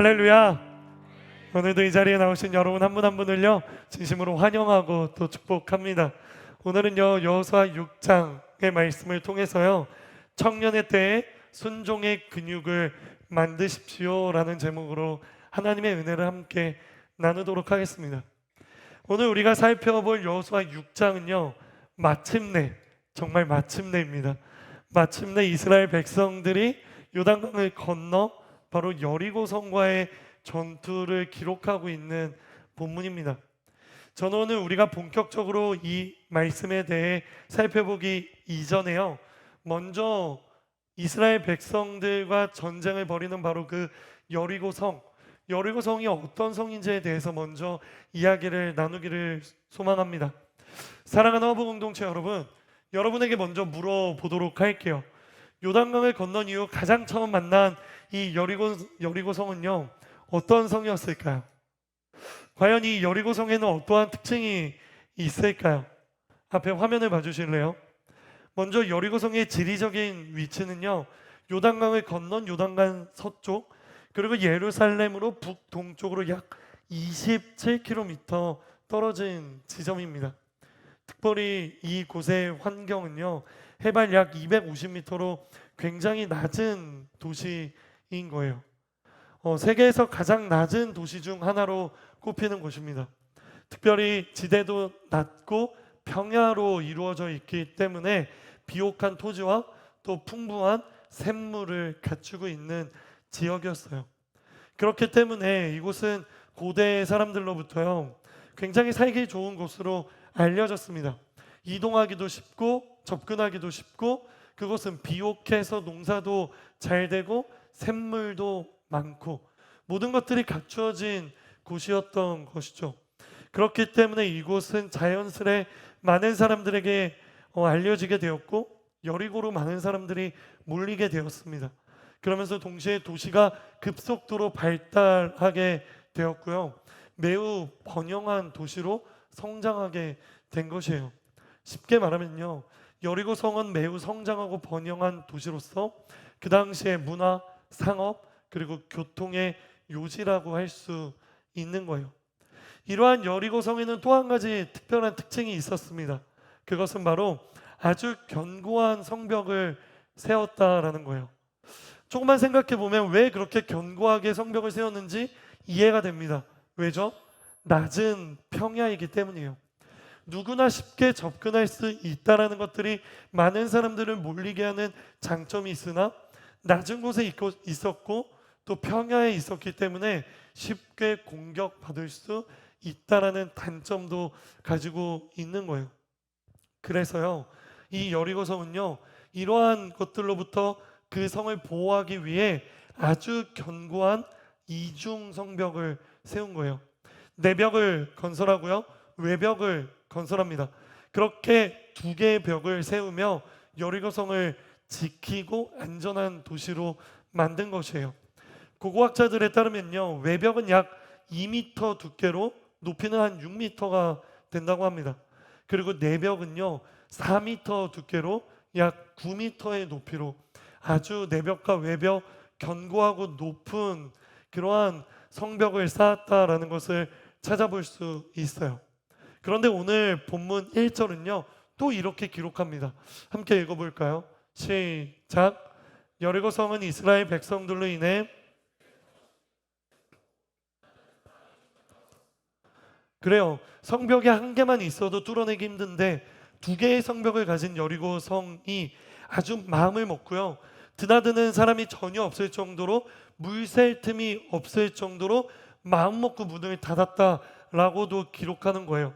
할렐루야. 오늘도 이 자리에 나오신 여러분 한 분 한 분을요 진심으로 환영하고 또 축복합니다. 오늘은요 여호수아 6장의 말씀을 통해서요 청년의 때에 순종의 근육을 만드십시오라는 제목으로 하나님의 은혜를 함께 나누도록 하겠습니다. 오늘 우리가 살펴볼 여호수아 6장은요 마침내, 정말 마침내입니다. 마침내 이스라엘 백성들이 요단강을 건너 바로 여리고성과의 전투를 기록하고 있는 본문입니다. 저는 오늘 우리가 본격적으로 이 말씀에 대해 살펴보기 이전에요 먼저 이스라엘 백성들과 전쟁을 벌이는 바로 그 여리고성이 어떤 성인지에 대해서 먼저 이야기를 나누기를 소망합니다. 사랑하는 허브 공동체 여러분, 여러분에게 먼저 물어보도록 할게요. 요단강을 건넌 이후 가장 처음 만난 이 여리고성은요 어떤 성이었을까요? 과연 이 여리고성에는 어떠한 특징이 있을까요? 앞에 화면을 봐주실래요? 먼저 여리고성의 지리적인 위치는요 요단강을 건넌 요단강 서쪽 그리고 예루살렘으로 북동쪽으로 약 27km 떨어진 지점입니다. 특별히 이곳의 환경은요 해발 약 250m로 굉장히 낮은 도시인 거예요. 세계에서 가장 낮은 도시 중 하나로 꼽히는 곳입니다. 특별히 지대도 낮고 평야로 이루어져 있기 때문에 비옥한 토지와 또 풍부한 샘물을 갖추고 있는 지역이었어요. 그렇기 때문에 이곳은 고대 사람들로부터요 굉장히 살기 좋은 곳으로 알려졌습니다. 이동하기도 쉽고 접근하기도 쉽고 그곳은 비옥해서 농사도 잘 되고 샘물도 많고 모든 것들이 갖추어진 곳이었던 것이죠. 그렇기 때문에 이곳은 자연스레 많은 사람들에게 알려지게 되었고 여리고로 많은 사람들이 몰리게 되었습니다. 그러면서 동시에 도시가 급속도로 발달하게 되었고요. 매우 번영한 도시로 성장하게 된 것이에요. 쉽게 말하면요 여리고성은 매우 성장하고 번영한 도시로서 그 당시의 문화, 상업 그리고 교통의 요지라고 할 수 있는 거예요. 이러한 여리고성에는 또 한 가지 특별한 특징이 있었습니다. 그것은 바로 아주 견고한 성벽을 세웠다라는 거예요. 조금만 생각해 보면 왜 그렇게 견고하게 성벽을 세웠는지 이해가 됩니다. 왜죠? 낮은 평야이기 때문이에요. 누구나 쉽게 접근할 수 있다라는 것들이 많은 사람들을 몰리게 하는 장점이 있으나 낮은 곳에 있었고 또 평야에 있었기 때문에 쉽게 공격받을 수 있다라는 단점도 가지고 있는 거예요. 그래서요 이 여리고성은요 이러한 것들로부터 그 성을 보호하기 위해 아주 견고한 이중 성벽을 세운 거예요. 내벽을 건설하고요 외벽을 건설합니다. 그렇게 두 개의 벽을 세우며 여리고성을 지키고 안전한 도시로 만든 것이에요. 고고학자들에 따르면요 외벽은 약 2m 두께로 높이는 한 6m가 된다고 합니다. 그리고 내벽은요 4m 두께로 약 9m의 높이로 아주 내벽과 외벽 견고하고 높은 그러한 성벽을 쌓았다라는 것을 찾아볼 수 있어요. 그런데 오늘 본문 1절은요 또 이렇게 기록합니다. 함께 읽어볼까요? 시작. 여리고성은 이스라엘 백성들로 인해 그래요. 성벽이 한 개만 있어도 뚫어내기 힘든데 두 개의 성벽을 가진 여리고성이 아주 마음을 먹고요 드나드는 사람이 전혀 없을 정도로 물 샐 틈이 없을 정도로 마음 먹고 문을 닫았다라고도 기록하는 거예요.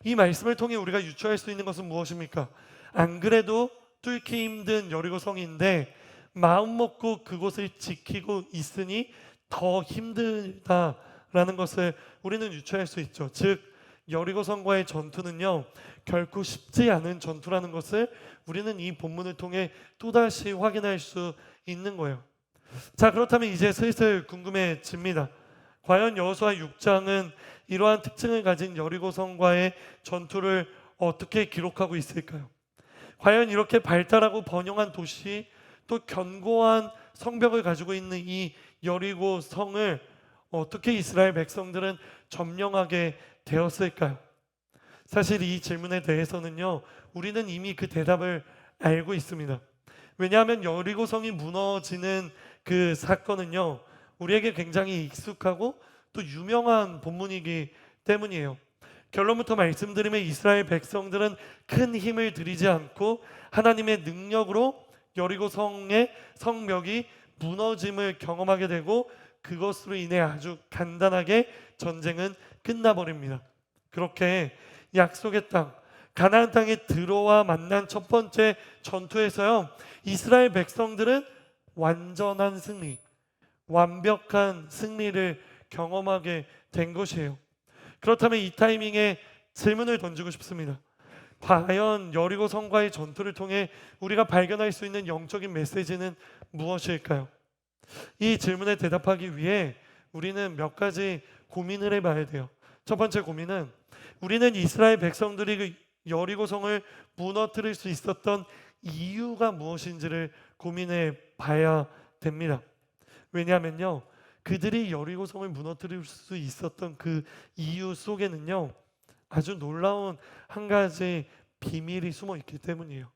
이 말씀을 통해 우리가 유추할 수 있는 것은 무엇입니까? 안 그래도 뚫기 힘든 여리고성인데 마음 먹고 그곳을 지키고 있으니 더 힘들다라는 것을 우리는 유추할 수 있죠. 즉 여리고성과의 전투는요 결코 쉽지 않은 전투라는 것을 우리는 이 본문을 통해 또다시 확인할 수 있는 거예요. 자, 그렇다면 이제 슬슬 궁금해집니다. 과연 여호수아 6장은 이러한 특징을 가진 여리고성과의 전투를 어떻게 기록하고 있을까요? 과연 이렇게 발달하고 번영한 도시 또 견고한 성벽을 가지고 있는 이 여리고성을 어떻게 이스라엘 백성들은 점령하게 되었을까요? 사실 이 질문에 대해서는요, 우리는 이미 그 대답을 알고 있습니다. 왜냐하면 여리고성이 무너지는 그 사건은요, 우리에게 굉장히 익숙하고 또 유명한 본문이기 때문이에요. 결론부터 말씀드리면 이스라엘 백성들은 큰 힘을 들이지 않고 하나님의 능력으로 여리고성의 성벽이 무너짐을 경험하게 되고, 그것으로 인해 아주 간단하게 전쟁은 끝나버립니다. 그렇게 약속의 땅, 가나안 땅에 들어와 만난 첫 번째 전투에서요, 이스라엘 백성들은 완전한 승리, 완벽한 승리를 경험하게 된 것이에요. 그렇다면 이 타이밍에 질문을 던지고 싶습니다. 과연 여리고 성과의 전투를 통해 우리가 발견할 수 있는 영적인 메시지는 무엇일까요? 이 질문에 대답하기 위해 우리는 몇 가지 고민을 해봐야 돼요. 첫 번째 고민은, 우리는 이스라엘 백성들이 그 여리고성을 무너뜨릴 수 있었던 이유가 무엇인지를 고민해 봐야 됩니다. 왜냐하면요, 그들이 여리고성을 무너뜨릴 수 있었던 그 이유 속에는요, 아주 놀라운 한 가지 비밀이 숨어 있기 때문이에요.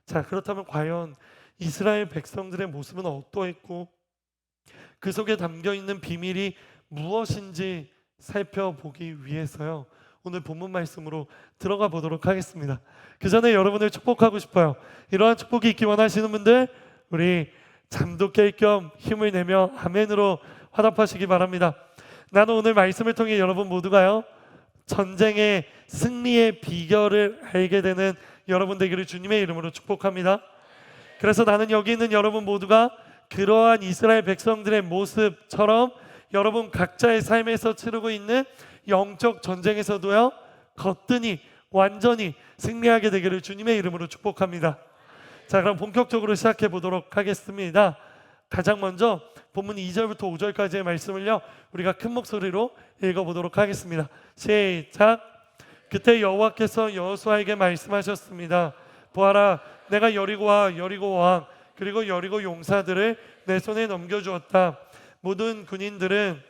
자, 그렇다면 과연 이스라엘 백성들의 모습은 어떠했고 그 속에 담겨 있는 비밀이 무엇인지 살펴보기 위해서요, 오늘 본문 말씀으로 들어가 보도록 하겠습니다. 그 전에 여러분을 축복하고 싶어요. 이러한 축복이 있기 원하시는 분들, 우리 잠도 깰 겸 힘을 내며 아멘으로 화답하시기 바랍니다. 나는 오늘 말씀을 통해 여러분 모두가요, 전쟁의 승리의 비결을 알게 되는 여러분 되기를 주님의 이름으로 축복합니다. 그래서 나는 여기 있는 여러분 모두가 그러한 이스라엘 백성들의 모습처럼 여러분 각자의 삶에서 치르고 있는 영적 전쟁에서도요, 거뜬히 완전히 승리하게 되기를 주님의 이름으로 축복합니다. 자, 그럼 본격적으로 시작해 보도록 하겠습니다. 가장 먼저 본문 2절부터 5절까지의 말씀을요, 우리가 큰 목소리로 읽어보도록 하겠습니다. 시작. 그때 여호와께서 여호수아에게 말씀하셨습니다. 보아라, 내가 여리고와 여리고 왕 그리고 여리고 용사들을 내 손에 넘겨주었다. 모든 군인들은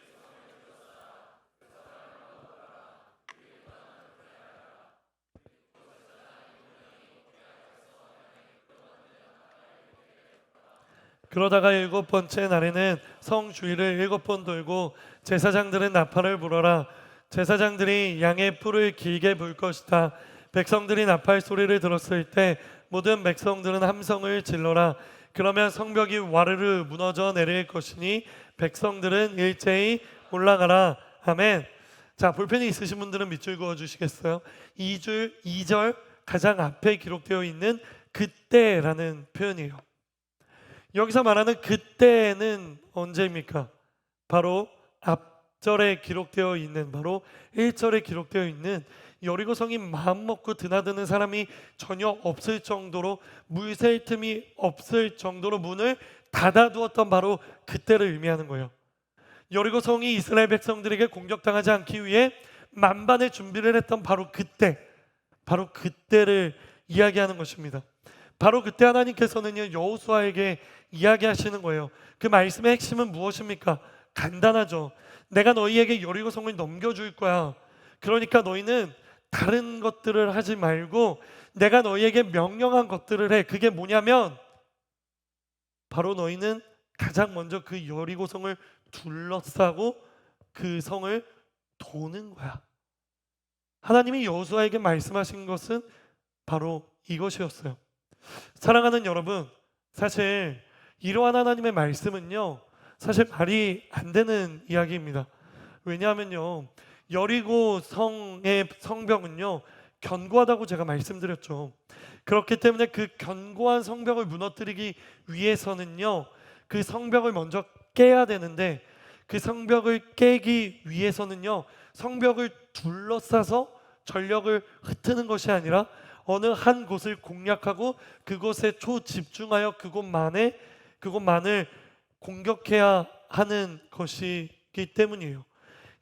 그러다가 7번째 날에는 성 주위를 7번 돌고 제사장들은 나팔을 불어라. 제사장들이 양의 뿔을 길게 불 것이다. 백성들이 나팔 소리를 들었을 때 모든 백성들은 함성을 질러라. 그러면 성벽이 와르르 무너져 내릴 것이니 백성들은 일제히 올라가라. 아멘. 자, 볼펜이 있으신 분들은 밑줄 그어 주시겠어요? 2절 가장 앞에 기록되어 있는 그때라는 표현이에요. 여기서 말하는 그때는 언제입니까? 바로 앞절에 기록되어 있는, 바로 1절에 기록되어 있는 여리고성이 마음먹고 드나드는 사람이 전혀 없을 정도로, 물 셀 틈이 없을 정도로 문을 닫아두었던 바로 그때를 의미하는 거예요. 여리고성이 이스라엘 백성들에게 공격당하지 않기 위해 만반의 준비를 했던 바로 그때, 바로 그때를 이야기하는 것입니다. 바로 그때 하나님께서는요, 여호수아에게 이야기하시는 거예요. 그 말씀의 핵심은 무엇입니까? 간단하죠. 내가 너희에게 여리고성을 넘겨줄 거야. 그러니까 너희는 다른 것들을 하지 말고 내가 너희에게 명령한 것들을 해. 그게 뭐냐면 바로 너희는 가장 먼저 그 여리고성을 둘러싸고 그 성을 도는 거야. 하나님이 여호수아에게 말씀하신 것은 바로 이것이었어요. 사랑하는 여러분, 사실 이러한 하나님의 말씀은요, 사실 말이 안 되는 이야기입니다. 왜냐하면요, 여리고 성의 성벽은요, 견고하다고 제가 말씀드렸죠. 그렇기 때문에 그 견고한 성벽을 무너뜨리기 위해서는요, 그 성벽을 먼저 깨야 되는데, 그 성벽을 깨기 위해서는요, 성벽을 둘러싸서 전력을 흩트는 것이 아니라 어느 한 곳을 공략하고 그곳에 초집중하여 그곳만을 공격해야 하는 것이기 때문이에요.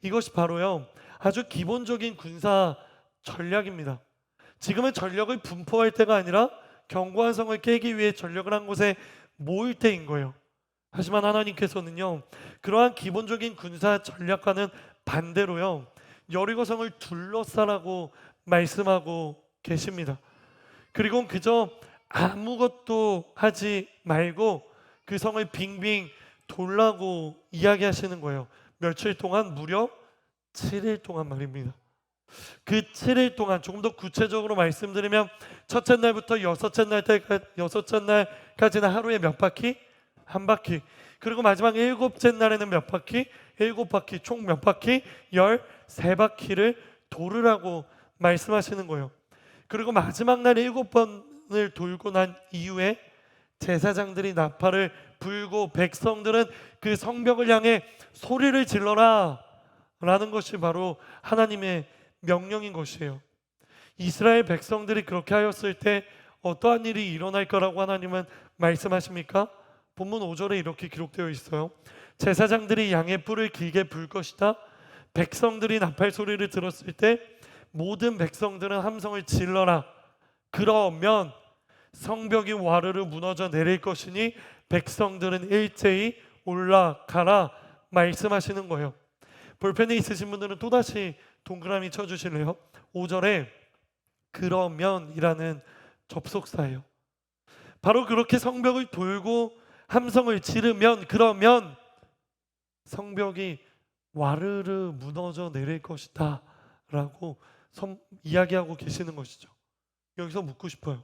이것이 바로요, 아주 기본적인 군사 전략입니다. 지금은 전력을 분포할 때가 아니라 견고한 성을 깨기 위해 전력을 한 곳에 모일 때인 거예요. 하지만 하나님께서는요, 그러한 기본적인 군사 전략과는 반대로요, 여리고성을 둘러싸라고 말씀하고 계십니다. 그리고 그저 아무것도 하지 말고 그 성을 빙빙 돌라고 이야기하시는 거예요. 며칠 동안, 무려 7일 동안 말입니다. 그 7일 동안 조금 더 구체적으로 말씀드리면, 첫째 날부터 여섯째 날까지는 하루에 몇 바퀴? 한 바퀴. 그리고 마지막 일곱째 날에는 몇 바퀴? 일곱 바퀴. 총 몇 바퀴? 13바퀴를 돌으라고 말씀하시는 거예요. 그리고 마지막 날 7번을 돌고 난 이후에 제사장들이 나팔을 불고 백성들은 그 성벽을 향해 소리를 질러라 라는 것이 바로 하나님의 명령인 것이에요. 이스라엘 백성들이 그렇게 하였을 때 어떠한 일이 일어날 거라고 하나님은 말씀하십니까? 본문 5절에 이렇게 기록되어 있어요. 제사장들이 양의 뿔을 길게 불 것이다. 백성들이 나팔 소리를 들었을 때 모든 백성들은 함성을 질러라. 그러면 성벽이 와르르 무너져 내릴 것이니 백성들은 일제히 올라가라 말씀하시는 거예요. 볼펜에 있으신 분들은 또다시 동그라미 쳐주실래요? 5절에 그러면이라는 접속사예요. 바로 그렇게 성벽을 돌고 함성을 지르면, 그러면 성벽이 와르르 무너져 내릴 것이다 라고 이야기하고 계시는 것이죠. 여기서 묻고 싶어요.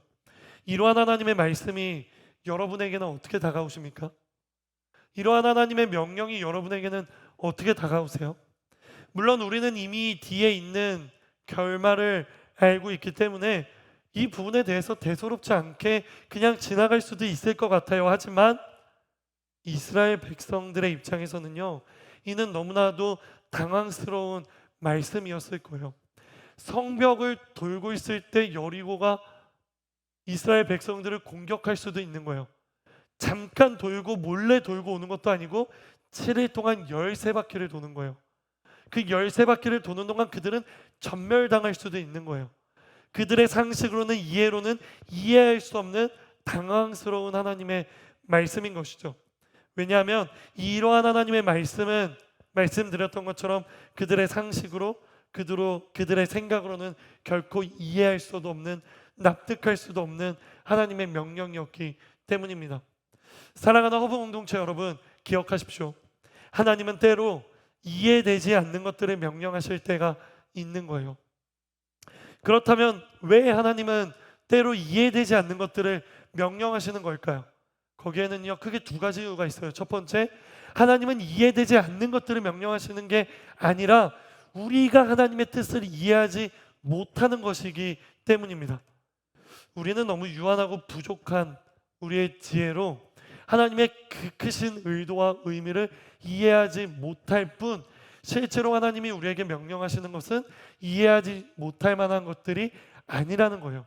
이러한 하나님의 말씀이 여러분에게는 어떻게 다가오십니까? 이러한 하나님의 명령이 여러분에게는 어떻게 다가오세요? 물론 우리는 이미 뒤에 있는 결말을 알고 있기 때문에 이 부분에 대해서 대수롭지 않게 그냥 지나갈 수도 있을 것 같아요. 하지만 이스라엘 백성들의 입장에서는요, 이는 너무나도 당황스러운 말씀이었을 거예요. 성벽을 돌고 있을 때 여리고가 이스라엘 백성들을 공격할 수도 있는 거예요. 잠깐 돌고 몰래 돌고 오는 것도 아니고 7일 동안 13바퀴를 도는 거예요. 그 13바퀴를 도는 동안 그들은 전멸당할 수도 있는 거예요. 그들의 상식으로는, 이해로는 이해할 수 없는 당황스러운 하나님의 말씀인 것이죠. 왜냐하면 이러한 하나님의 말씀은 말씀드렸던 것처럼 그들의 상식으로, 그들의 생각으로는 결코 이해할 수도 없는, 납득할 수도 없는 하나님의 명령이었기 때문입니다. 사랑하는 허브 공동체 여러분, 기억하십시오. 하나님은 때로 이해되지 않는 것들을 명령하실 때가 있는 거예요. 그렇다면 왜 하나님은 때로 이해되지 않는 것들을 명령하시는 걸까요? 거기에는요, 크게 두 가지 이유가 있어요. 첫 번째, 하나님은 이해되지 않는 것들을 명령하시는 게 아니라 우리가 하나님의 뜻을 이해하지 못하는 것이기 때문입니다. 우리는 너무 유한하고 부족한 우리의 지혜로 하나님의 그 크신 의도와 의미를 이해하지 못할 뿐, 실제로 하나님이 우리에게 명령하시는 것은 이해하지 못할 만한 것들이 아니라는 거예요.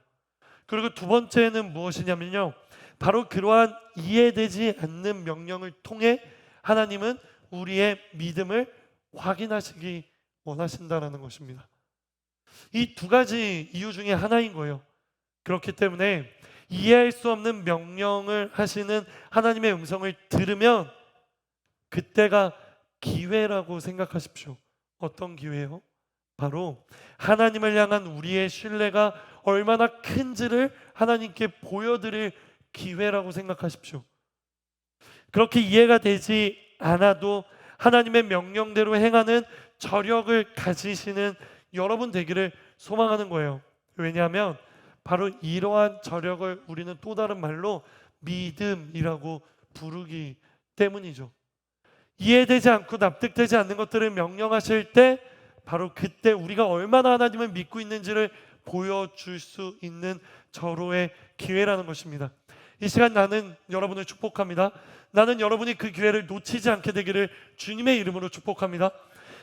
그리고 두 번째는 무엇이냐면요, 바로 그러한 이해되지 않는 명령을 통해 하나님은 우리의 믿음을 확인하시기 원하신다는 것입니다. 이 두 가지 이유 중에 하나인 거예요. 그렇기 때문에 이해할 수 없는 명령을 하시는 하나님의 음성을 들으면 그때가 기회라고 생각하십시오. 어떤 기회요? 바로 하나님을 향한 우리의 신뢰가 얼마나 큰지를 하나님께 보여드릴 기회라고 생각하십시오. 그렇게 이해가 되지 않아도 하나님의 명령대로 행하는 저력을 가지시는 여러분 되기를 소망하는 거예요. 왜냐하면 바로 이러한 저력을 우리는 또 다른 말로 믿음이라고 부르기 때문이죠. 이해되지 않고 납득되지 않는 것들을 명령하실 때 바로 그때 우리가 얼마나 하나님을 믿고 있는지를 보여줄 수 있는 절호의 기회라는 것입니다. 이 시간 나는 여러분을 축복합니다. 나는 여러분이 그 기회를 놓치지 않게 되기를 주님의 이름으로 축복합니다.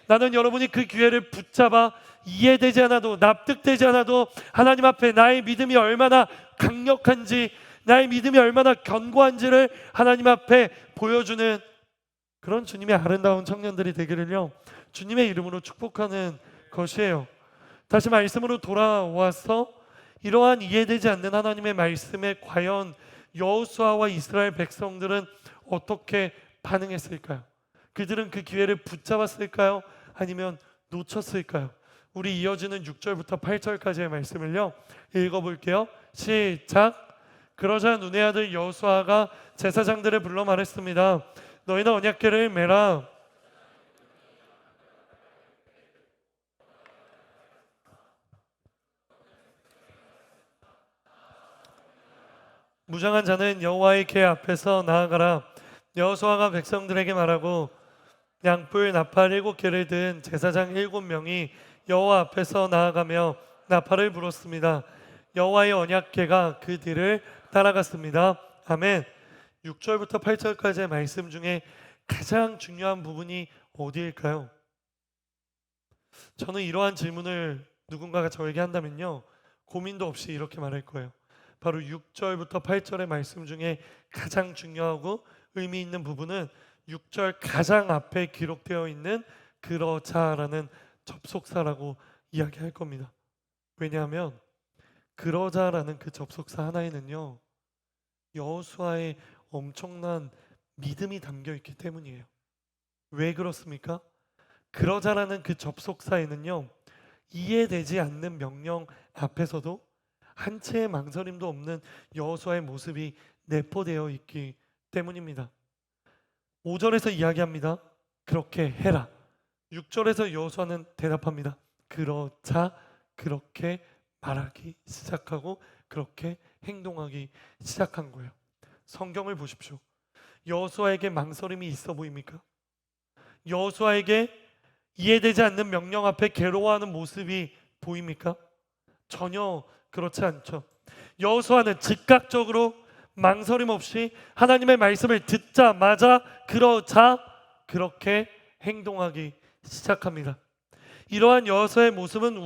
나는 여러분이 그 기회를 붙잡아 이해되지 않아도, 납득되지 않아도 하나님 앞에 나의 믿음이 얼마나 강력한지, 나의 믿음이 얼마나 견고한지를 하나님 앞에 보여주는 그런 주님의 아름다운 청년들이 되기를요, 주님의 이름으로 축복하는 것이에요. 다시 말씀으로 돌아와서 이러한 이해되지 않는 하나님의 말씀에 과연 여호수아와 이스라엘 백성들은 어떻게 반응했을까요? 그들은 그 기회를 붙잡았을까요? 아니면 놓쳤을까요? 우리 이어지는 6절부터 8절까지의 말씀을요, 읽어볼게요. 시작. 그러자 눈의 아들 여호수아가 제사장들을 불러 말했습니다. 너희는 언약궤를 메라. 무장한 자는 여호와의 궤 앞에서 나아가라. 여호수아가 백성들에게 말하고 양뿔 나팔 7개를 든 제사장 7명이 여호와 앞에서 나아가며 나팔을 불었습니다. 여호와의 언약궤가 그 뒤를 따라갔습니다. 아멘. 6절부터 8절까지의 말씀 중에 가장 중요한 부분이 어디일까요? 저는 이러한 질문을 누군가가 저에게 한다면요, 고민도 없이 이렇게 말할 거예요. 바로 6절부터 8절의 말씀 중에 가장 중요하고 의미 있는 부분은 6절 가장 앞에 기록되어 있는 그러자라는 접속사라고 이야기할 겁니다. 왜냐하면 그러자라는 그 접속사 하나에는요, 여호수아의 엄청난 믿음이 담겨 있기 때문이에요. 왜 그렇습니까? 그러자라는 그 접속사에는요, 이해되지 않는 명령 앞에서도 한 채의 망설임도 없는 여호수아의 모습이 내포되어 있기 때문입니다. 5절에서 이야기합니다. 그렇게 해라. 6절에서 여호수아는 대답합니다. 그러자 그렇게 말하기 시작하고 그렇게 행동하기 시작한 거예요. 성경을 보십시오. 여호수아에게 망설임이 있어 보입니까? 여호수아에게 이해되지 않는 명령 앞에 괴로워하는 모습이 보입니까? 전혀 그렇지 않죠. 여호수아는 즉각적으로 망설임 없이 하나님의 말씀을 듣자마자 그러자 그렇게 행동하기 시작합니다. 이러한 여호수아의 모습을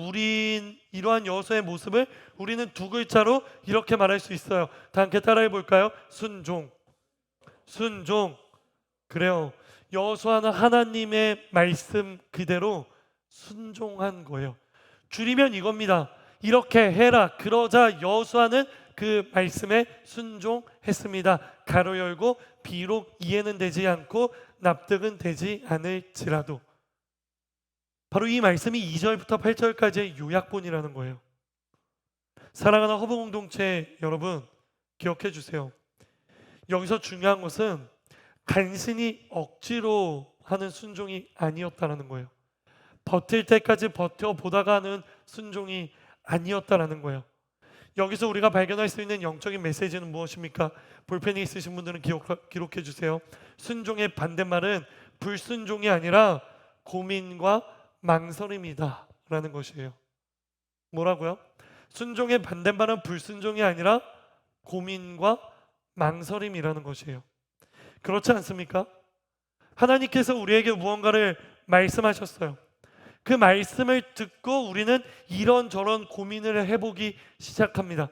우리는 두 글자로 이렇게 말할 수 있어요. 다 함께 따라해 볼까요? 순종. 순종. 그래요. 여호수아는 하나님의 말씀 그대로 순종한 거예요. 줄이면 이겁니다. 이렇게 해라. 그러자 여호수아는 그 말씀에 순종했습니다. 가로 열고 비록 이해는 되지 않고 납득은 되지 않을지라도. 바로 이 말씀이 2절부터 8절까지의 요약본이라는 거예요. 사랑하는 허브 공동체 여러분, 기억해 주세요. 여기서 중요한 것은 간신히 억지로 하는 순종이 아니었다는 거예요. 버틸 때까지 버텨보다가 하는 순종이 아니었다는 거예요. 여기서 우리가 발견할 수 있는 영적인 메시지는 무엇입니까? 볼펜이 있으신 분들은 기록해 주세요. 순종의 반대말은 불순종이 아니라 고민과 망설임이다 라는 것이에요. 뭐라고요? 순종의 반대말은 불순종이 아니라 고민과 망설임이라는 것이에요. 그렇지 않습니까? 하나님께서 우리에게 무언가를 말씀하셨어요. 그 말씀을 듣고 우리는 이런저런 고민을 해보기 시작합니다.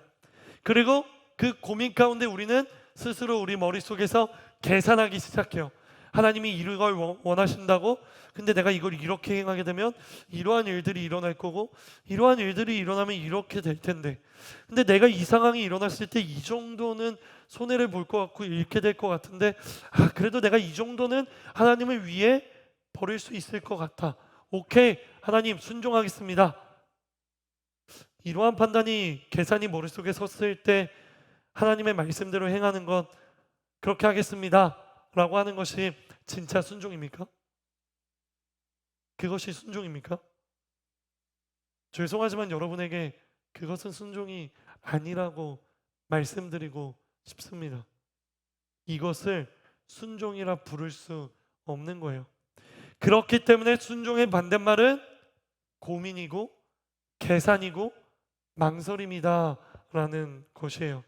그리고 그 고민 가운데 우리는 스스로 우리 머릿속에서 계산하기 시작해요. 하나님이 이걸 원하신다고? 근데 내가 이걸 이렇게 행하게 되면 이러한 일들이 일어날 거고 이러한 일들이 일어나면 이렇게 될 텐데, 근데 내가 이 상황이 일어났을 때 이 정도는 손해를 볼 것 같고 잃게 될 것 같은데, 그래도 내가 이 정도는 하나님을 위해 버릴 수 있을 것 같아. 오케이, 하나님 순종하겠습니다. 이러한 판단이 계산이 머릿속에 섰을 때 하나님의 말씀대로 행하는 것, 그렇게 하겠습니다 라고 하는 것이 진짜 순종입니까? 그것이 순종입니까? 죄송하지만 여러분에게 그것은 순종이 아니라고 말씀드리고 싶습니다. 이것을 순종이라 부를 수 없는 거예요. 그렇기 때문에 순종의 반대말은 고민이고 계산이고 망설임이다 라는 것이에요.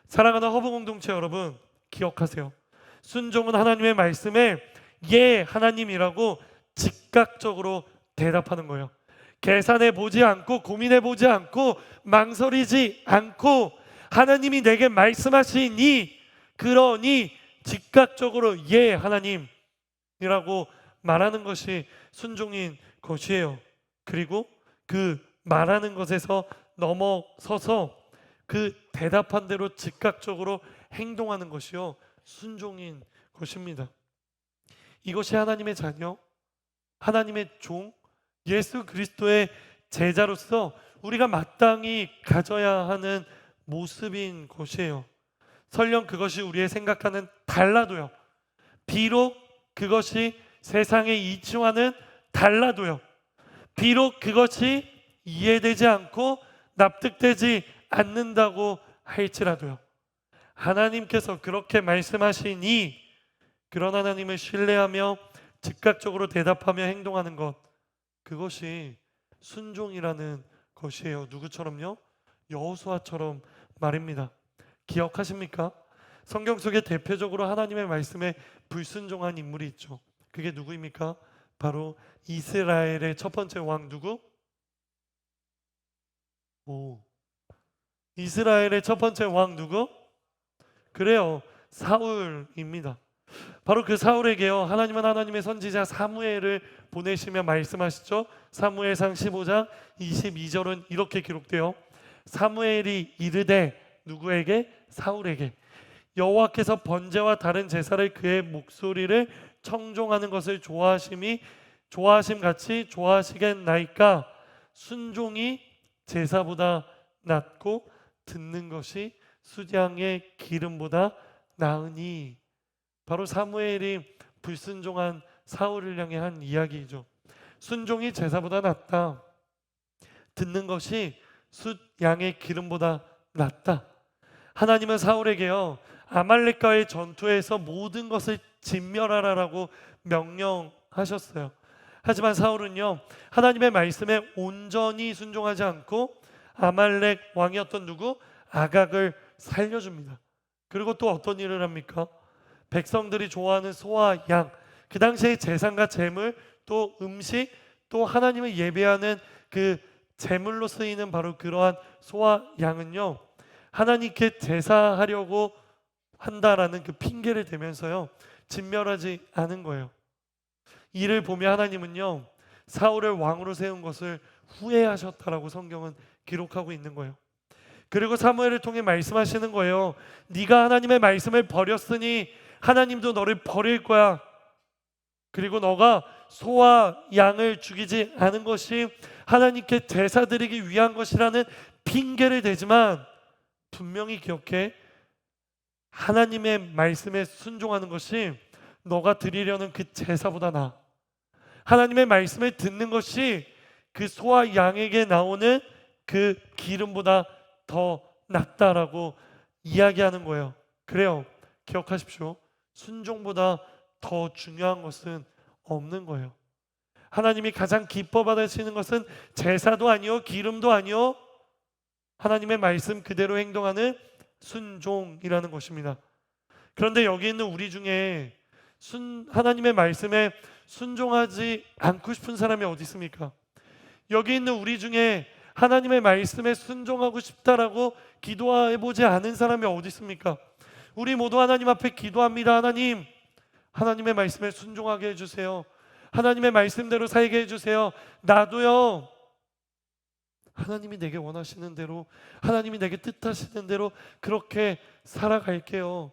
사랑하는 허브 공동체 여러분, 기억하세요. 순종은 하나님의 말씀에 예 하나님이라고 즉각적으로 대답하는 거예요. 계산해 보지 않고 고민해 보지 않고 망설이지 않고 하나님이 내게 말씀하시니 그러니 즉각적으로 예 하나님이라고 말하는 것이 순종인 것이에요. 그리고 그 말하는 것에서 넘어서서 그 대답한 대로 즉각적으로 행동하는 것이요 순종인 것입니다. 이것이 하나님의 자녀, 하나님의 종, 예수 그리스도의 제자로서 우리가 마땅히 가져야 하는 모습인 것이에요. 설령 그것이 우리의 생각과는 달라도요. 비록 그것이 세상의 이치와는 달라도요. 비록 그것이 이해되지 않고 납득되지 않는다고 할지라도요. 하나님께서 그렇게 말씀하시니 그런 하나님을 신뢰하며 즉각적으로 대답하며 행동하는 것, 그것이 순종이라는 것이에요. 누구처럼요? 여호수아처럼 말입니다. 기억하십니까? 성경 속에 대표적으로 하나님의 말씀에 불순종한 인물이 있죠. 그게 누구입니까? 바로 이스라엘의 첫 번째 왕 누구? 이스라엘의 첫 번째 왕 누구? 그래요. 사울입니다. 바로 그 사울에게요. 하나님은 하나님의 선지자 사무엘을 보내시며 말씀하시죠. 사무엘상 15장 22절은 이렇게 기록돼요. 사무엘이 이르되 누구에게? 사울에게 여호와께서 번제와 다른 제사를 그의 목소리를 청종하는 것을 좋아하심 같이 좋아하시겠나이까? 순종이 제사보다 낫고 듣는 것이 수장의 기름보다 나으니. 바로 사무엘이 불순종한 사울을 향해 한 이야기이죠. 순종이 제사보다 낫다. 듣는 것이 숫양의 기름보다 낫다. 하나님은 사울에게요, 아말렉과의 전투에서 모든 것을 진멸하라라고 명령하셨어요. 하지만 사울은요, 하나님의 말씀에 온전히 순종하지 않고 아말렉 왕이었던 누구? 아각을 살려줍니다. 그리고 또 어떤 일을 합니까? 백성들이 좋아하는 소와 양, 그 당시의 제사과 제물, 또 음식, 또 하나님을 예배하는 그 제물로 쓰이는 바로 그러한 소와 양은요, 하나님께 제사하려고 한다라는 그 핑계를 대면서요, 진멸하지 않은 거예요. 이를 보며 하나님은요, 사울을 왕으로 세운 것을 후회하셨다라고 성경은 기록하고 있는 거예요. 그리고 사무엘을 통해 말씀하시는 거예요. 네가 하나님의 말씀을 버렸으니 하나님도 너를 버릴 거야. 그리고 너가 소와 양을 죽이지 않은 것이 하나님께 제사 드리기 위한 것이라는 핑계를 대지만 분명히 기억해. 하나님의 말씀에 순종하는 것이 너가 드리려는 그 제사보다 나아. 하나님의 말씀을 듣는 것이 그 소와 양에게 나오는 그 기름보다 더 낫다라고 이야기하는 거예요. 그래요. 기억하십시오. 순종보다 더 중요한 것은 없는 거예요. 하나님이 가장 기뻐 받으시는 것은 제사도 아니요, 기름도 아니요, 하나님의 말씀 그대로 행동하는 순종이라는 것입니다. 그런데 여기 있는 우리 중에 하나님의 말씀에 순종하지 않고 싶은 사람이 어디 있습니까? 여기 있는 우리 중에 하나님의 말씀에 순종하고 싶다라고 기도해보지 않은 사람이 어디 있습니까? 우리 모두 하나님 앞에 기도합니다. 하나님, 하나님의 말씀에 순종하게 해주세요. 하나님의 말씀대로 살게 해주세요. 나도요, 하나님이 내게 원하시는 대로, 하나님이 내게 뜻하시는 대로 그렇게 살아갈게요.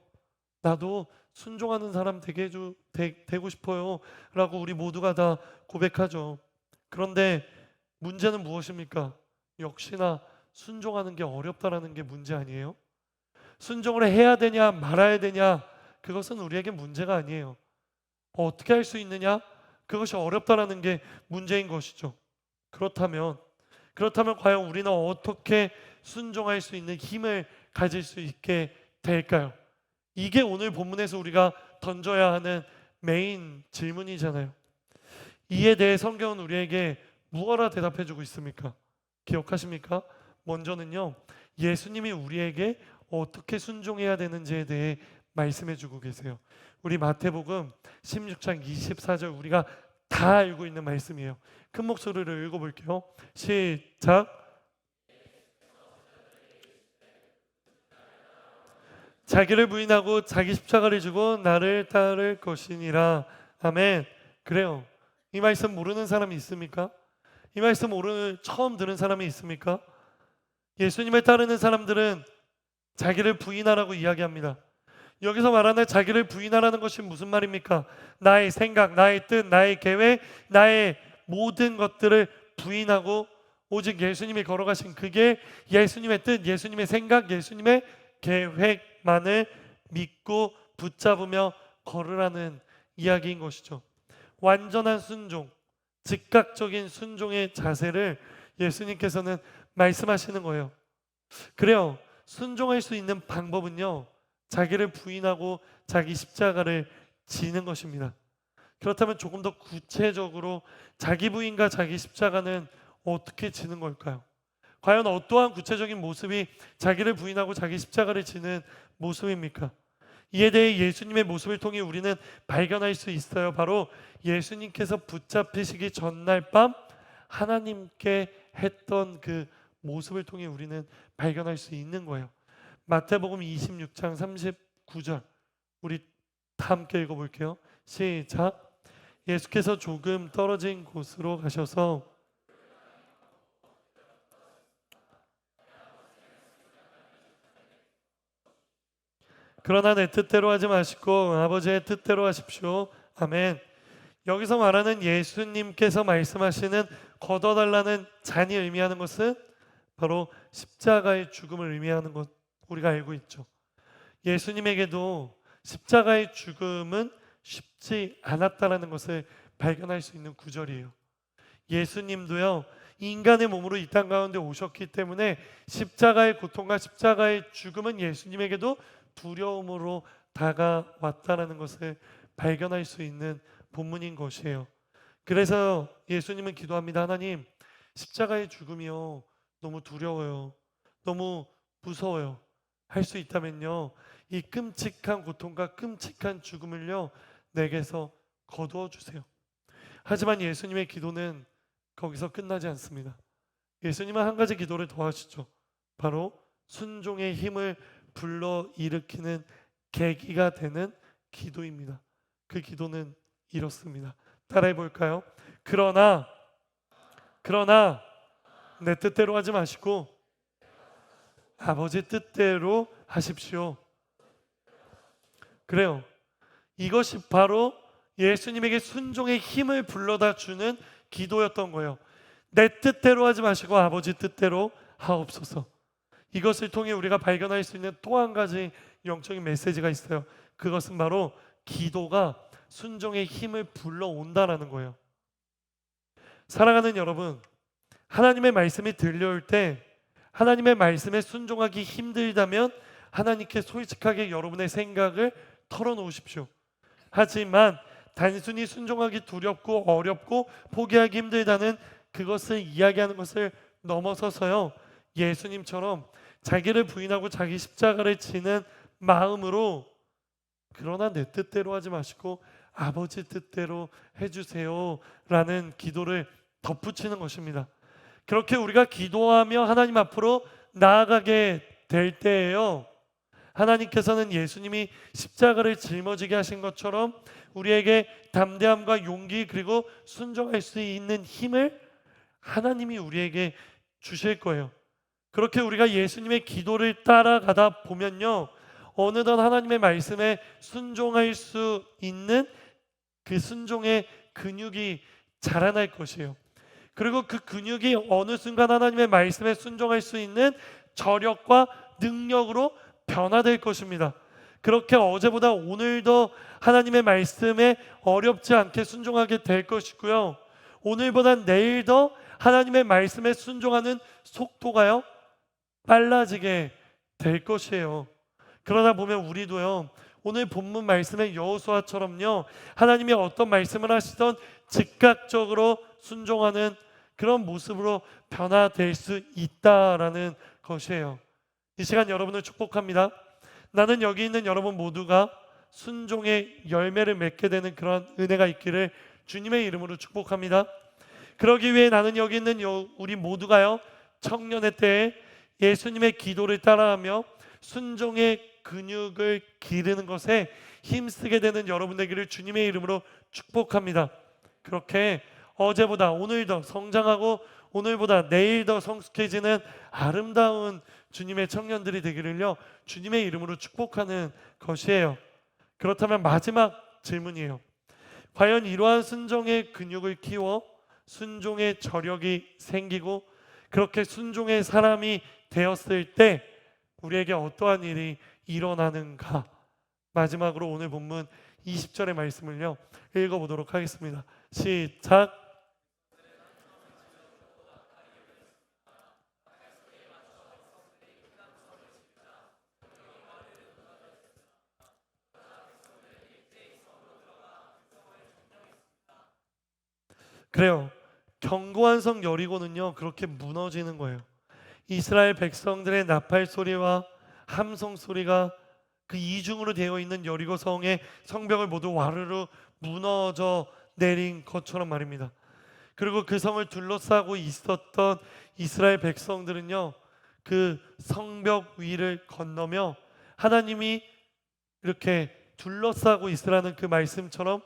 나도 순종하는 사람 되고 싶어요 라고 우리 모두가 다 고백하죠. 그런데 문제는 무엇입니까? 역시나 순종하는 게 어렵다라는 게 문제 아니에요? 순종을 해야 되냐 말아야 되냐, 그것은 우리에게 문제가 아니에요. 어떻게 할 수 있느냐, 그것이 어렵다라는 게 문제인 것이죠. 그렇다면 과연 우리는 어떻게 순종할 수 있는 힘을 가질 수 있게 될까요? 이게 오늘 본문에서 우리가 던져야 하는 메인 질문이잖아요. 이에 대해 성경은 우리에게 무엇라 대답해주고 있습니까? 기억하십니까? 먼저는요, 예수님이 우리에게 어떻게 순종해야 되는지에 대해 말씀해주고 계세요. 우리 마태복음 16장 24절, 우리가 다 알고 있는 말씀이에요. 큰 목소리로 읽어볼게요. 시작. 자기를 부인하고 자기 십자가를 지고 나를 따를 것이니라. 아멘. 그래요. 이 말씀 모르는 사람이 있습니까? 이 말씀 처음 들은 사람이 있습니까? 예수님을 따르는 사람들은 자기를 부인하라고 이야기합니다. 여기서 말하는 자기를 부인하라는 것이 무슨 말입니까? 나의 생각, 나의 뜻, 나의 계획, 나의 모든 것들을 부인하고 오직 예수님이 걸어가신 그게 예수님의 뜻, 예수님의 생각, 예수님의 계획만을 믿고 붙잡으며 걸으라는 이야기인 것이죠. 완전한 순종, 즉각적인 순종의 자세를 예수님께서는 말씀하시는 거예요. 그래요. 순종할 수 있는 방법은요, 자기를 부인하고 자기 십자가를 지는 것입니다. 그렇다면 조금 더 구체적으로 자기 부인과 자기 십자가는 어떻게 지는 걸까요? 과연 어떠한 구체적인 모습이 자기를 부인하고 자기 십자가를 지는 모습입니까? 이에 대해 예수님의 모습을 통해 우리는 발견할 수 있어요. 바로 예수님께서 붙잡히시기 전날 밤 하나님께 했던 그 모습을 통해 우리는 발견할 수 있는 거예요. 마태복음 26장 39절 우리 다 함께 읽어볼게요. 시작. 예수께서 조금 떨어진 곳으로 가셔서 그러나 내 뜻대로 하지 마시고 아버지의 뜻대로 하십시오. 아멘. 여기서 말하는 예수님께서 말씀하시는 걷어달라는 잔이 의미하는 것은 바로 십자가의 죽음을 의미하는 것 우리가 알고 있죠. 예수님에게도 십자가의 죽음은 쉽지 않았다라는 것을 발견할 수 있는 구절이에요. 예수님도요, 인간의 몸으로 이 땅 가운데 오셨기 때문에 십자가의 고통과 십자가의 죽음은 예수님에게도 두려움으로 다가왔다라는 것을 발견할 수 있는 본문인 것이에요. 그래서 예수님은 기도합니다. 하나님, 십자가의 죽음이요, 너무 두려워요. 너무 무서워요. 할 수 있다면요, 이 끔찍한 고통과 끔찍한 죽음을요, 내게서 거두어 주세요. 하지만 예수님의 기도는 거기서 끝나지 않습니다. 예수님은 한 가지 기도를 더 하시죠. 바로 순종의 힘을 불러일으키는 계기가 되는 기도입니다. 그 기도는 이렇습니다. 따라해 볼까요? 그러나 내 뜻대로 하지 마시고 아버지 뜻대로 하십시오. 그래요. 이것이 바로 예수님에게 순종의 힘을 불러다 주는 기도였던 거예요. 내 뜻대로 하지 마시고 아버지 뜻대로 하옵소서. 이것을 통해 우리가 발견할 수 있는 또 한 가지 영적인 메시지가 있어요. 그것은 바로 기도가 순종의 힘을 불러온다라는 거예요. 사랑하는 여러분, 하나님의 말씀이 들려올 때 하나님의 말씀에 순종하기 힘들다면 하나님께 솔직하게 여러분의 생각을 털어놓으십시오. 하지만 단순히 순종하기 두렵고 어렵고 포기하기 힘들다는 그것을 이야기하는 것을 넘어서서요, 예수님처럼 자기를 부인하고 자기 십자가를 지는 마음으로 그러나 내 뜻대로 하지 마시고 아버지 뜻대로 해주세요 라는 기도를 덧붙이는 것입니다. 그렇게 우리가 기도하며 하나님 앞으로 나아가게 될 때에요, 하나님께서는 예수님이 십자가를 짊어지게 하신 것처럼 우리에게 담대함과 용기 그리고 순종할 수 있는 힘을 하나님이 우리에게 주실 거예요. 그렇게 우리가 예수님의 기도를 따라가다 보면요, 어느덧 하나님의 말씀에 순종할 수 있는 그 순종의 근육이 자라날 것이에요. 그리고 그 근육이 어느 순간 하나님의 말씀에 순종할 수 있는 저력과 능력으로 변화될 것입니다. 그렇게 어제보다 오늘 더 하나님의 말씀에 어렵지 않게 순종하게 될 것이고요, 오늘보다 내일 더 하나님의 말씀에 순종하는 속도가요, 빨라지게 될 것이에요. 그러다 보면 우리도요, 오늘 본문 말씀의 여호수아처럼요, 하나님이 어떤 말씀을 하시던 즉각적으로 순종하는 그런 모습으로 변화될 수 있다라는 것이에요. 이 시간 여러분을 축복합니다. 나는 여기 있는 여러분 모두가 순종의 열매를 맺게 되는 그런 은혜가 있기를 주님의 이름으로 축복합니다. 그러기 위해 나는 여기 있는 우리 모두가요, 청년의 때에 예수님의 기도를 따라하며 순종의 근육을 기르는 것에 힘쓰게 되는 여러분 되기를 주님의 이름으로 축복합니다. 그렇게 어제보다 오늘 더 성장하고 오늘보다 내일 더 성숙해지는 아름다운 주님의 청년들이 되기를요 주님의 이름으로 축복하는 것이에요. 그렇다면 마지막 질문이에요. 과연 이러한 순종의 근육을 키워 순종의 저력이 생기고 그렇게 순종의 사람이 되었을 때 우리에게 어떠한 일이 일어나는가? 마지막으로 오늘 본문 20절의 말씀을요 읽어보도록 하겠습니다. 시작. 그래요. 견고한 성 여리고는요 그렇게 무너지는 거예요. 이스라엘 백성들의 나팔 소리와 함성 소리가 그 이중으로 되어 있는 여리고 성의 성벽을 모두 와르르 무너져 내린 것처럼 말입니다. 그리고 그 성을 둘러싸고 있었던 이스라엘 백성들은요 그 성벽 위를 건너며 하나님이 이렇게 둘러싸고 있으라는 그 말씀처럼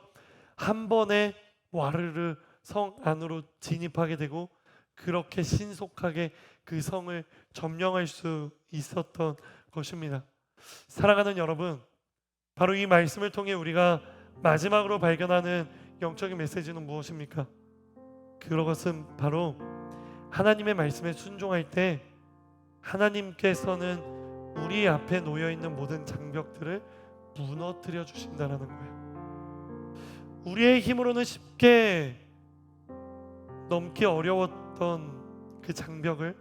한 번에 와르르 성 안으로 진입하게 되고 그렇게 신속하게 그 성을 점령할 수 있었던 것입니다. 사랑하는 여러분, 바로 이 말씀을 통해 우리가 마지막으로 발견하는 영적인 메시지는 무엇입니까? 그것은 바로 하나님의 말씀에 순종할 때 하나님께서는 우리 앞에 놓여 있는 모든 장벽들을 무너뜨려 주신다는 거예요. 우리의 힘으로는 쉽게 넘기 어려웠던 그 장벽을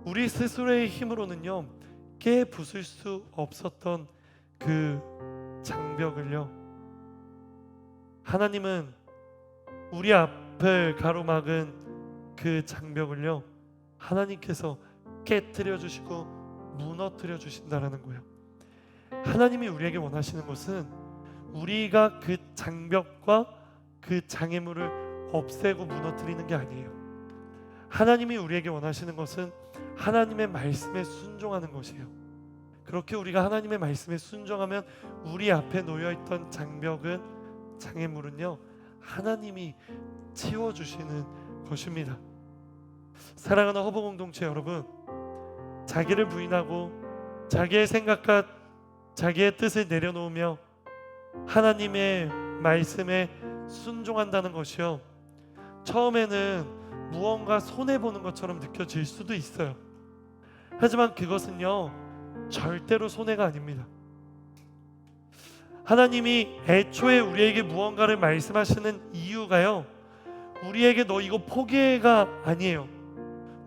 우리 스스로의 힘으로는요 깨 부술 수 없었던 그 장벽을요 하나님은 우리 앞을 가로막은 그 장벽을요 하나님께서 깨뜨려 주시고 무너뜨려 주신다라는 거예요. 하나님이 우리에게 원하시는 것은 우리가 그 장벽과 그 장애물을 없애고 무너뜨리는 게 아니에요. 하나님이 우리에게 원하시는 것은 하나님의 말씀에 순종하는 것이에요. 그렇게 우리가 하나님의 말씀에 순종하면 우리 앞에 놓여있던 장벽은 장애물은요 하나님이 치워주시는 것입니다. 사랑하는 허브 공동체 여러분, 자기를 부인하고 자기의 생각과 자기의 뜻을 내려놓으며 하나님의 말씀에 순종한다는 것이요 처음에는 무언가 손해보는 것처럼 느껴질 수도 있어요. 하지만 그것은요 절대로 손해가 아닙니다. 하나님이 애초에 우리에게 무언가를 말씀하시는 이유가요 우리에게 너 이거 포기해가 아니에요.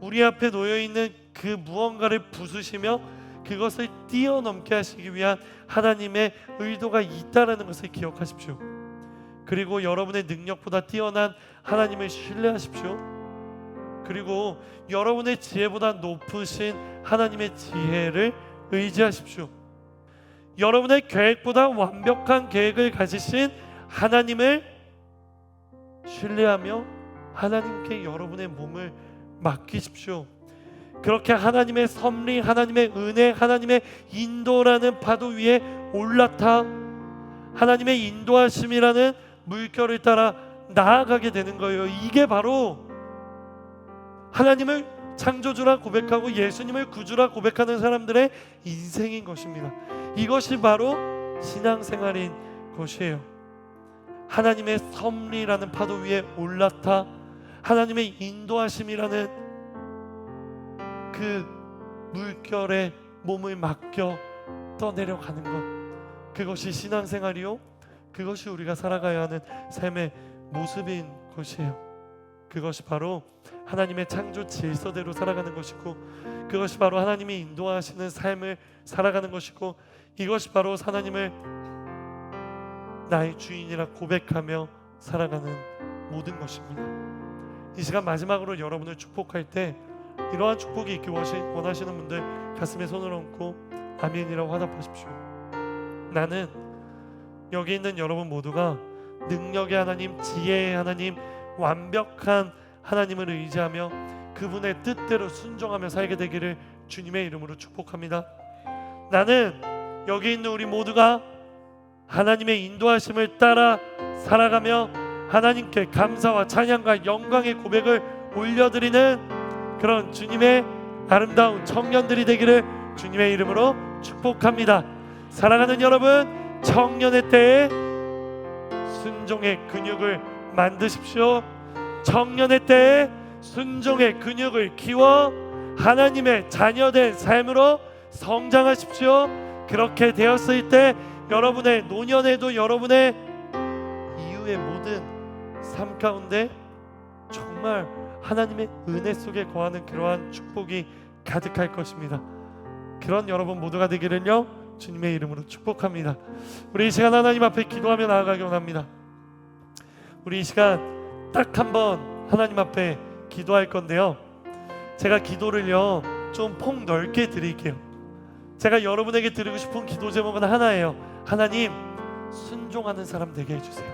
우리 앞에 놓여있는 그 무언가를 부수시며 그것을 뛰어넘게 하시기 위한 하나님의 의도가 있다는 것을 기억하십시오. 그리고 여러분의 능력보다 뛰어난 하나님을 신뢰하십시오. 그리고 여러분의 지혜보다 높으신 하나님의 지혜를 의지하십시오. 여러분의 계획보다 완벽한 계획을 가지신 하나님을 신뢰하며 하나님께 여러분의 몸을 맡기십시오. 그렇게 하나님의 섭리, 하나님의 은혜, 하나님의 인도라는 파도 위에 올라타 하나님의 인도하심이라는 물결을 따라 나아가게 되는 거예요. 이게 바로 하나님을 창조주라 고백하고 예수님을 구주라 고백하는 사람들의 인생인 것입니다. 이것이 바로 신앙생활인 것이에요. 하나님의 섭리라는 파도 위에 올라타 하나님의 인도하심이라는 그 물결에 몸을 맡겨 떠내려가는 것, 그것이 신앙생활이요 그것이 우리가 살아가야 하는 삶의 모습인 것이에요. 그것이 바로 하나님의 창조 질서대로 살아가는 것이고 그것이 바로 하나님이 인도하시는 삶을 살아가는 것이고 이것이 바로 하나님을 나의 주인이라 고백하며 살아가는 모든 것입니다. 이 시간 마지막으로 여러분을 축복할 때 이러한 축복이 있기 원하시는 분들 가슴에 손을 얹고 아멘이라고 화답하십시오. 나는 여기 있는 여러분 모두가 능력의 하나님, 지혜의 하나님, 완벽한 하나님을 의지하며 그분의 뜻대로 순종하며 살게 되기를 주님의 이름으로 축복합니다. 나는 여기 있는 우리 모두가 하나님의 인도하심을 따라 살아가며 하나님께 감사와 찬양과 영광의 고백을 올려드리는 그런 주님의 아름다운 청년들이 되기를 주님의 이름으로 축복합니다. 사랑하는 여러분, 청년의 때에 순종의 근육을 만드십시오. 청년의 때에 순종의 근육을 키워 하나님의 자녀된 삶으로 성장하십시오. 그렇게 되었을 때 여러분의 노년에도 여러분의 이후의 모든 삶 가운데 정말 하나님의 은혜 속에 거하는 그러한 축복이 가득할 것입니다. 그런 여러분 모두가 되기를요 주님의 이름으로 축복합니다. 우리 이 시간 하나님 앞에 기도하며 나아가기 원합니다. 우리 이 시간 딱 한 번 하나님 앞에 기도할 건데요, 제가 기도를요 좀 폭넓게 드릴게요. 제가 여러분에게 드리고 싶은 기도 제목은 하나예요. 하나님, 순종하는 사람 되게 해주세요.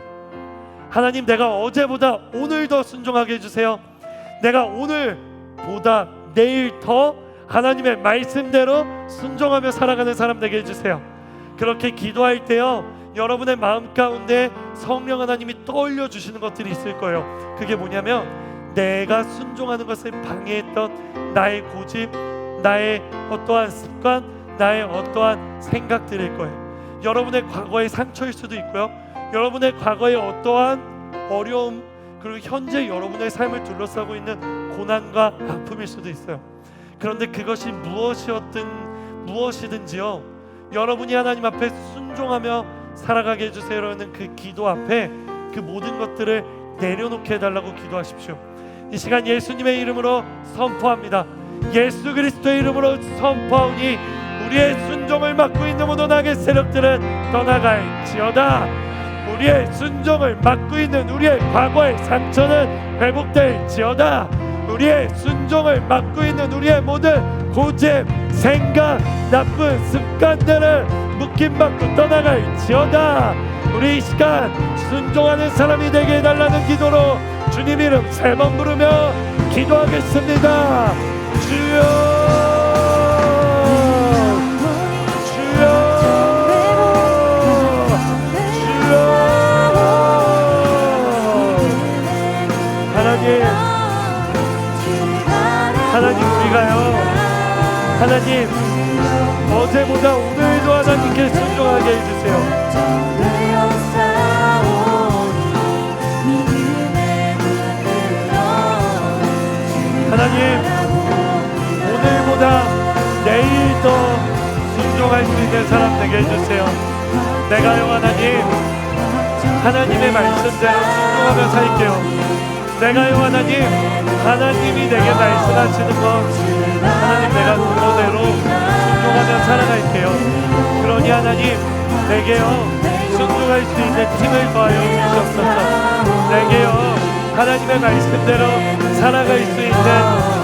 하나님, 내가 어제보다 오늘 더 순종하게 해주세요. 내가 오늘보다 내일 더 하나님의 말씀대로 순종하며 살아가는 사람 되게 해주세요. 그렇게 기도할 때요, 여러분의 마음 가운데 성령 하나님이 떠올려 주시는 것들이 있을 거예요. 그게 뭐냐면 내가 순종하는 것을 방해했던 나의 고집, 나의 어떠한 습관, 나의 어떠한 생각들일 거예요. 여러분의 과거의 상처일 수도 있고요, 여러분의 과거의 어떠한 어려움, 그리고 현재 여러분의 삶을 둘러싸고 있는 고난과 아픔일 수도 있어요. 그런데 그것이 무엇이든지요, 여러분이 하나님 앞에 순종하며 살아가게 해주세요라는 그 기도 앞에 그 모든 것들을 내려놓게 해달라고 기도하십시오. 이 시간 예수님의 이름으로 선포합니다. 예수 그리스도의 이름으로 선포하오니 우리의 순종을 막고 있는 모든 악의 세력들은 떠나갈지어다. 우리의 순종을 막고 있는 우리의 과거의 상처는 회복될지어다. 우리의 순종을 막고 있는 우리의 모든 고집, 생각, 나쁜 습관들을 묶임받고 떠나갈지어다. 우리 이 시간 순종하는 사람이 되게 해달라는 기도로 주님 이름 3번 부르며 기도하겠습니다. 주여, 주여, 주여. 하나님 우리가요, 하나님 어제보다 오늘도 하나님께 순종하게 해주세요. 하나님 오늘보다 내일 더 순종할 수 있는 사람 되게 해주세요. 내가요 하나님 하나님의 말씀대로 순종하며 살게요. 내가요 하나님 하나님이 내게 말씀하시는 것 하나님 내가 그거대로 순종하며 살아갈게요. 그러니 하나님 내게요 순종할 수 있는 힘을 더하여 주시옵소서. 내게요 하나님의 말씀대로 살아갈 수 있는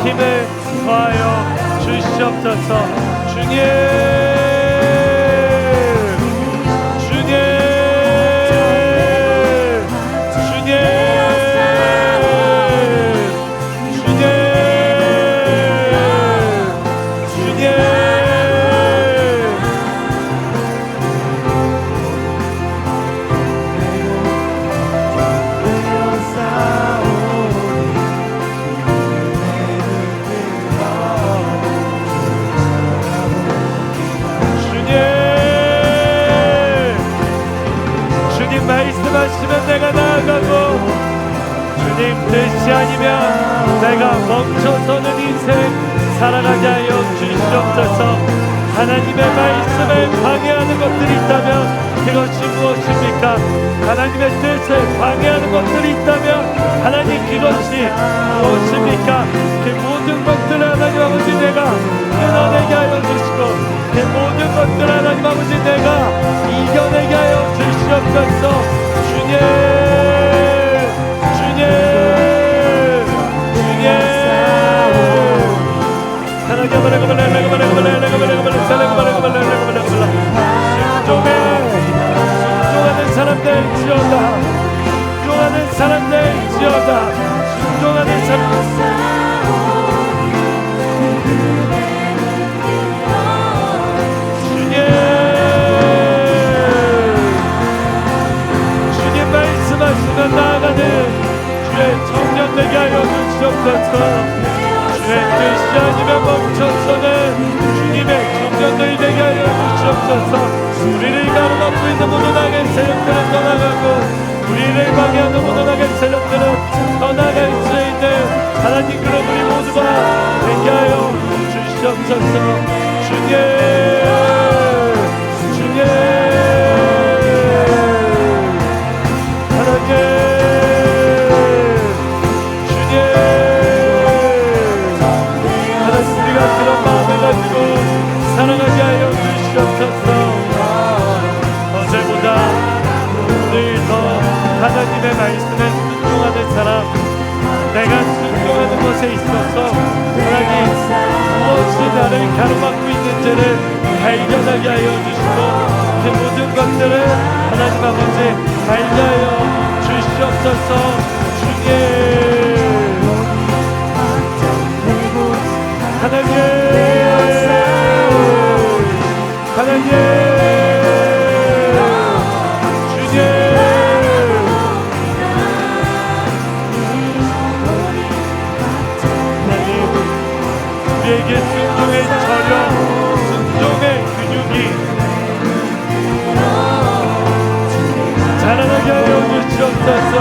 힘을 더하여 주시옵소서. 주님, 주님, 주님, 주님, 주님. 말씀하시면 내가 나아가고 주님 뜻이 아니면 내가 멈춰서는 인생 살아가게 하여 주시옵소서. 하나님의 말씀을 방해하는 것들이 있다면 그것이 무엇입니까? 하나님의 뜻을 방해하는 것들이 있다면 하나님 그것이 무엇입니까? 그 모든 것들을 하나님 아버지 내가 끊어내게 하여 주시고 그 모든 것들을 하나님 아버지 내가 이겨내게 하여 주시옵소서. 주님, 주님, 주님. 순종하는 사람들 지어다. 순종하는 사람들 지어다. 순종하는 사람들. 말씀하시면 나아가는 주의 뜻이 아니면 멈춰서는 주님의 청년들 되게 하여 주시옵소서. 우리를 가로막고 있는 모든 악의 세력들은 떠나가고 우리를 방해하는 모든 악의 세력들은 떠나갈 수 있는 하나님, 그런 우리 모두가 되게 하여 주시옵소서. 주님 사랑하게 하여 주시옵소서. 어제보다 오늘 더 하나님의 말씀에 순종하는 사람, 내가 순종하는 것에 있어서 하나님 무엇이 나를 가로막고 있는지를 발견하게 하여 주시고 그 모든 것들을 하나님 아버지 알게 하여 주시옵소서. 주님 하나님 우리에게 순종의 저력, 순종의 근육이 자라나게 하여 주시옵소서.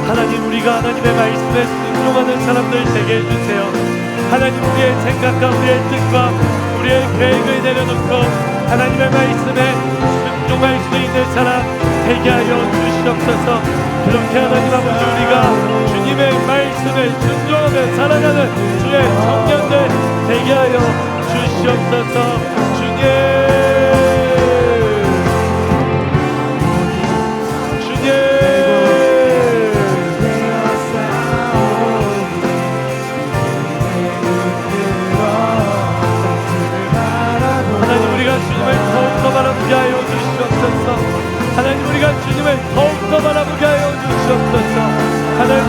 하나님, 우리가 하나님의 말씀에 순종하는 사람들 되게 해주세요. 하나님, 우리의 생각과 우리의 뜻과 우리의 계획을 내려놓고 하나님의 말씀에 순종할 수 있는 사람 되게 하여 주시옵소서. 그렇게 하나님 아버지, 우리가 주님의 말씀에 순종하며 살아가는 주의 청년들 되게 하여 주시옵소서. 주님 바라보게 하여 주시옵소서. 하나님, 우리가 주님을 더욱더 바라보게 하여 주시옵소서. 하나님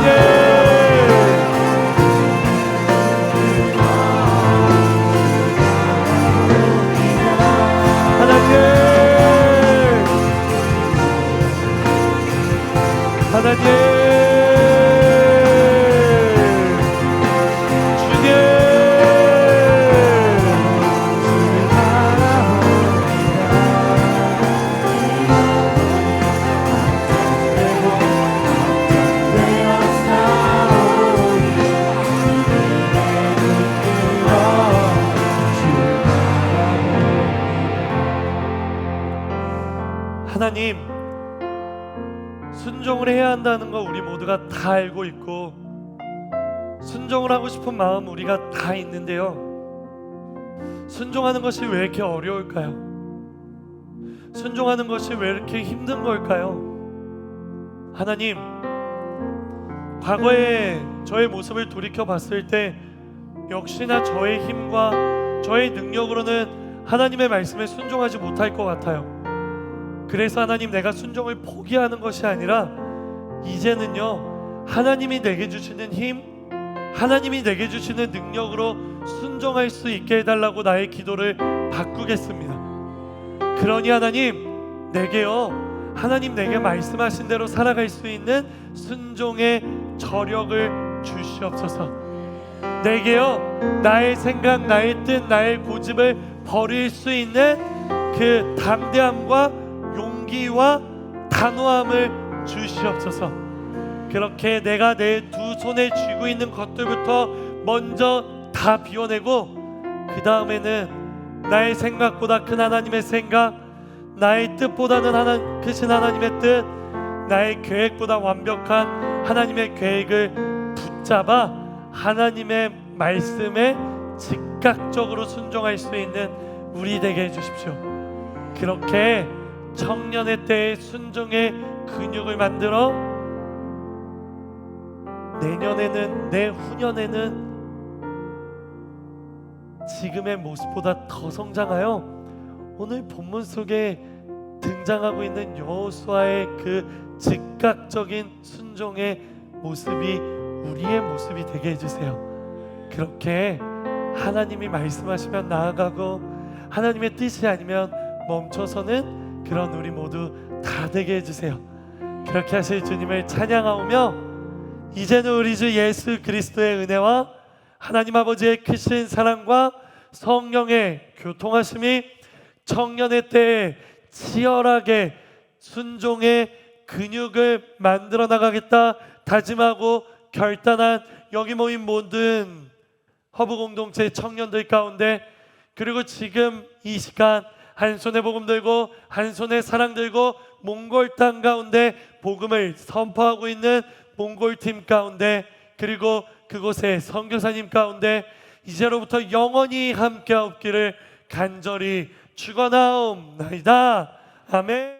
하나님, 순종을 해야 한다는 거 우리 모두가 다 알고 있고 순종을 하고 싶은 마음 우리가 다 있는데요, 순종하는 것이 왜 이렇게 어려울까요? 순종하는 것이 왜 이렇게 힘든 걸까요? 하나님, 과거에 저의 모습을 돌이켜 봤을 때 역시나 저의 힘과 저의 능력으로는 하나님의 말씀에 순종하지 못할 것 같아요. 그래서 하나님, 내가 순종을 포기하는 것이 아니라 이제는요, 하나님이 내게 주시는 힘, 하나님이 내게 주시는 능력으로 순종할 수 있게 해달라고 나의 기도를 바꾸겠습니다. 그러니 하나님, 내게요, 하나님 내게 말씀하신 대로 살아갈 수 있는 순종의 저력을 주시옵소서. 내게요, 나의 생각, 나의 뜻, 나의 고집을 버릴 수 있는 그 담대함과 용기와 단호함을 주시옵소서. 그렇게 내가 내 두 손에 쥐고 있는 것들부터 먼저 다 비워내고 그 다음에는 나의 생각보다 큰 하나님의 생각, 나의 뜻보다는 크신 하나님의 뜻, 나의 계획보다 완벽한 하나님의 계획을 붙잡아 하나님의 말씀에 즉각적으로 순종할 수 있는 우리 되게 해주십시오. 그렇게 청년의 때에 순종의 근육을 만들어 내년에는, 내후년에는 지금의 모습보다 더 성장하여 오늘 본문 속에 등장하고 있는 여호수아의 그 즉각적인 순종의 모습이 우리의 모습이 되게 해주세요. 그렇게 하나님이 말씀하시면 나아가고 하나님의 뜻이 아니면 멈춰서는 그런 우리 모두 다 되게 해주세요. 그렇게 하실 주님을 찬양하오며 이제는 우리 주 예수 그리스도의 은혜와 하나님 아버지의 크신 사랑과 성령의 교통하심이 청년의 때에 치열하게 순종의 근육을 만들어 나가겠다 다짐하고 결단한 여기 모인 모든 허브 공동체 청년들 가운데, 그리고 지금 이 시간 한 손에 복음 들고 한 손에 사랑 들고 몽골 땅 가운데 복음을 선포하고 있는 몽골 팀 가운데, 그리고 그곳의 선교사님 가운데 이제로부터 영원히 함께 없기를 간절히 축원하옵나이다. 아멘.